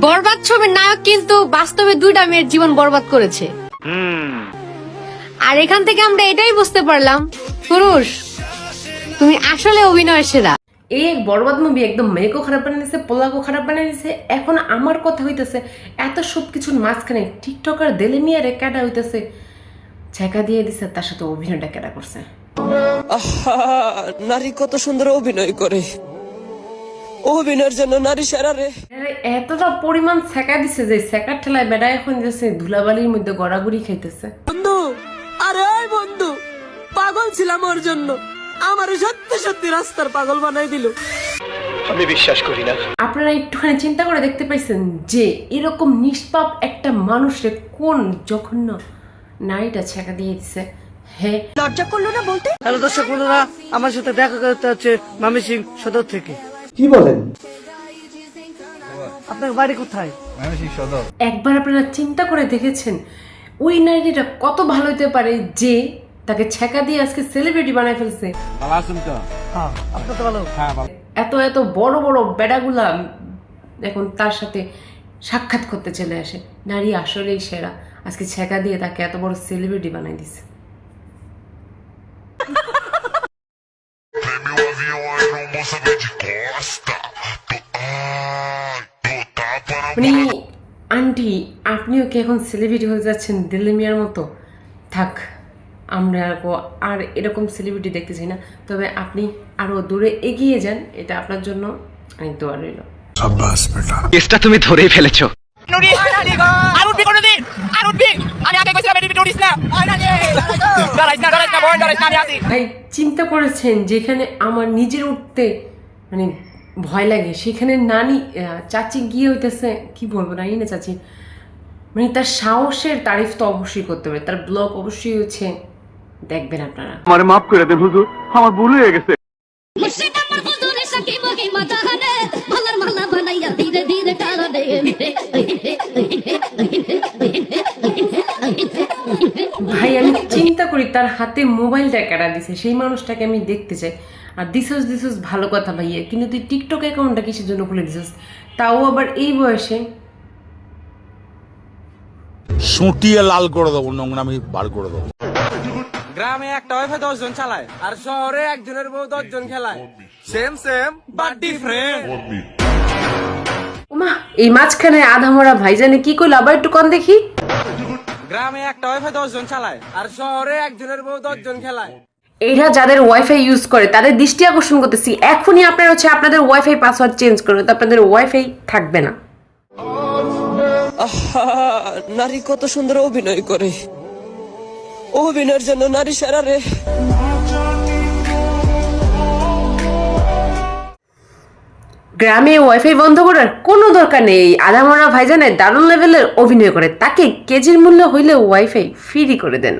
বরবাদ ছবির নায়ক কিন্তু বাস্তবে দুইটা মেয়ের জীবন বরবাদ করেছে। আর এখান থেকে আমরা এটাই বুঝতে পারলাম, পুরুষ তুমি আসলে অভিনয়ের সেরা। এই এক বরবাদ মুভি একদম মেয়েকেও খারাপ বানিয়ে দিছে, পোলাকেও খারাপ বানিয়ে দিছে। এখন আমার কথা হইতেছে, এত সব কিছুর মাঝখানে টিকটকার দেলে মিয়ারে ক্যাডা হইতেছে ছেঁকা দিয়ে দিছে, তার সাথে অভিনয়টা ক্যাডা করছে। নারী কত সুন্দর অভিনয় করে, অভিনয়ের জন্য নারী সেরা রে। এতটা পরিমাণ ছেঁকা দিছে যে ছেঁকার ঠেলায় বেড়া এখন যাচ্ছে ধুলাবালির মধ্যে গড়াগড়ি খাইতেছে। বন্ধু, আরে বন্ধু, পাগল ছিলাম ওর জন্য, আমার সত্যি সত্যি রাস্তার পাগল বানাই দিল। আমি বিশ্বাস করি না। আপনারা একটুখানি চিন্তা করে দেখতে পাইছেন যে এরকম নিষ্পাপ একটা মানুষের কোন জঘন্য নারীটা ছেঁকা দিয়ে দিছে। হ্যাঁ, লজ্জা করলো না বলতে? হ্যালো দর্শক বন্ধুরা, আমার সাথে দেখা করতে হচ্ছে ময়মনসিং সদর থেকে। কি বলেন? আপনার বাড়ি কোথায়? একবার আপনারা চিন্তা করে দেখেছেন ওই নারীটা কত ভালো হতে পারে যে তাকে ছেঁকা দিয়ে আজকে সেলিব্রিটি বানায় ফেলছে। হ্যাঁ, আপনার তো ভালো। এত এত বড় বড় বেড়াগুলা এখন তার সাথে সাক্ষাৎ করতে চলে আসে। নারী আসলেই সেরা, আজকে ছেঁকা দিয়ে তাকে এত বড় সেলিব্রিটি বানাই দিছে। মানে আন্টি, আপনিও কি এখন সেলিব্রিটি হয়ে যাচ্ছেন দিল্লি মিয়ার মতো? থাক, আমরা আর এরকম সেলিব্রিটি দেখতে চাই না। তবে আপনি আরো দূরে এগিয়ে যান, এটা আপনার জন্য অনেক দোয়া রইল। কেসটা তুমি ধরেই ফেলেছো। ভাই চিন্তা করেছেন যেখানে আমার নিজের উঠতে মানে ভয় লাগে, সেখানে নানি চাচি গিয়ে হইতেছে, কি বলবো, নানি না চাচি, মানে তার সাহসের তারিফ তো অবশ্যই করতে হবে। তার ব্লগ অবশ্যই হচ্ছে দেখবেন আপনারা। আমার মাফ করে দেন হুজুর, আমার ভুল হয়ে গেছে। ভাই আমি চিন্তা করি তার হাতে মোবাইলটা কেড়া দিছে, সেই মানুষটাকে আমি দেখতে চাই। আর দিছস ভালো কথা ভাইয়া, কিন্তু তুই টিকটক অ্যাকাউন্টটা কিসের জন্য খুলে দিছস, তাও আবার এই বয়সে? সুটিয়ে লাল করে দেবো, নোংরামি বার করে দেবো। গ্রামে একটা ওয়াইফাই 10 জন চালায়, আর শহরে একজনের বউ 10 জন খেলায়। Same but different. ওমা, এই মাঝখানে আধামরা ভাইজানে কি কইলো আবার একটু কম দেখি। গ্রামে একটা ওয়াইফাই 10 জন চালায়, আর শহরে একজনের বউ 10 জন খেলায়। এরা যাদের ওয়াইফাই ইউজ করে তাদের দৃষ্টি আকর্ষণ করতেছি, এখনই আপনারা হচ্ছে আপনাদের ওয়াইফাই পাসওয়ার্ড চেঞ্জ করবেন, তো আপনাদের ওয়াইফাই থাকবে না। নারী কত সুন্দর অভিনয় করে, অভিনয়ের জন্য নারী সেরা রে। গ্রামে ওয়াইফাই বন্ধ করার কোনো দরকার নেই। আধামরা ভাইজানের দারুণ লেভেলের অভিনয় করে, তাকে কেজির মূল্য হইলে ওয়াইফাই ফ্রি করে দেন।